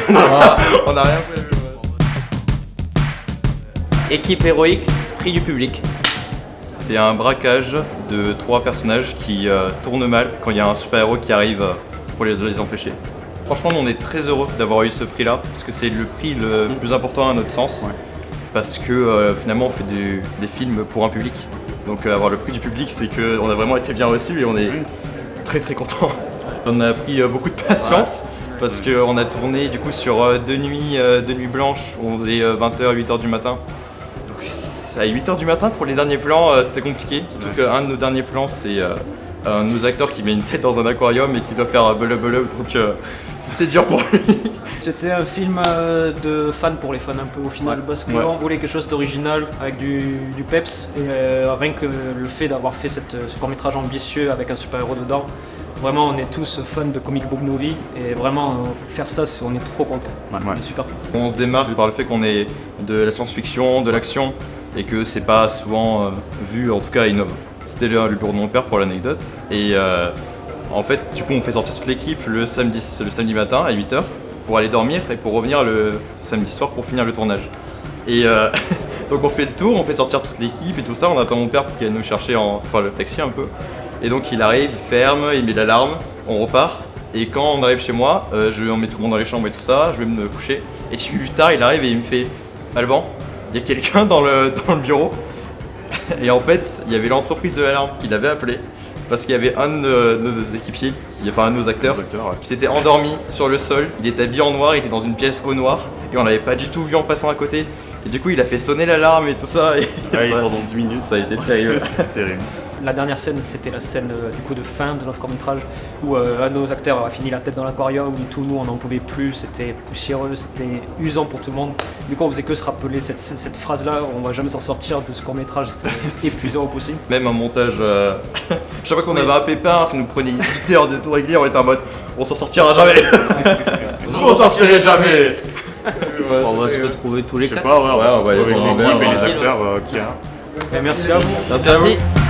on a rien prévu. Équipe héroïque, prix du public. C'est un braquage de 3 personnages qui tournent mal quand il y a un super-héros qui arrive pour les empêcher. Franchement, on est très heureux d'avoir eu ce prix-là, parce que c'est le prix le plus important à notre sens, parce que finalement on fait des films pour un public. Donc avoir le prix du public, c'est qu'on a vraiment été bien reçus et on est très très contents. On a pris beaucoup de patience, parce qu'on a tourné du coup sur 2 nuits blanches, où on faisait 20h, 8h du matin. Donc à 8h du matin pour les derniers plans, c'était compliqué, surtout qu'un de nos derniers plans c'est un de nos acteurs qui met une tête dans un aquarium et qui doit faire belub, donc c'était dur pour lui. C'était un film de fans pour les fans un peu au final, parce qu'on voulait quelque chose d'original avec du peps, et rien que le fait d'avoir fait ce court-métrage ambitieux avec un super-héros dedans, vraiment on est tous fans de comic book movie, et vraiment faire ça, on est trop contents, on est super contents. On se démarque par le fait qu'on est de la science-fiction, de l'action, et que c'est pas souvent vu, en tout cas à Innov. C'était le bureau de mon père pour l'anecdote, et en fait du coup on fait sortir toute l'équipe le samedi matin à 8h pour aller dormir et pour revenir le samedi soir pour finir le tournage. Et donc on fait le tour, on fait sortir toute l'équipe et tout ça, on attend mon père pour qu'il vienne nous chercher enfin le taxi un peu. Et donc il arrive, il ferme, il met l'alarme, on repart. Et quand on arrive chez moi, on met tout le monde dans les chambres et tout ça, je vais me coucher. Et 10 minutes plus tard, il arrive et il me fait « Alban, il y a quelqu'un dans le bureau ?» Et en fait, il y avait l'entreprise de l'alarme qui l'avait appelé. Parce qu'il y avait un de nos équipiers, un de nos acteurs, qui s'était endormi sur le sol. Il était habillé en noir, il était dans une pièce au noir, et on l'avait pas du tout vu en passant à côté. Et du coup, il a fait sonner l'alarme et tout ça. Et pendant 10 minutes. Ça a été terrible. Terrible. La dernière scène, c'était la scène du coup de fin de notre court-métrage où un de nos acteurs a fini la tête dans l'aquarium, où tous nous on n'en pouvait plus, c'était poussiéreux, c'était usant pour tout le monde. Du coup on faisait que se rappeler cette phrase-là, on va jamais s'en sortir de ce court-métrage, c'était épuisant au possible. Même un montage, chaque fois qu'on avait un pépin, ça nous prenait 8 heures de tout régler, on était en mode on s'en sortira jamais. On s'en sortirait jamais. On va se retrouver tous les 4. Je sais pas, on va retrouver l'équipe et les acteurs qu'il y a. Merci à vous. Merci à vous.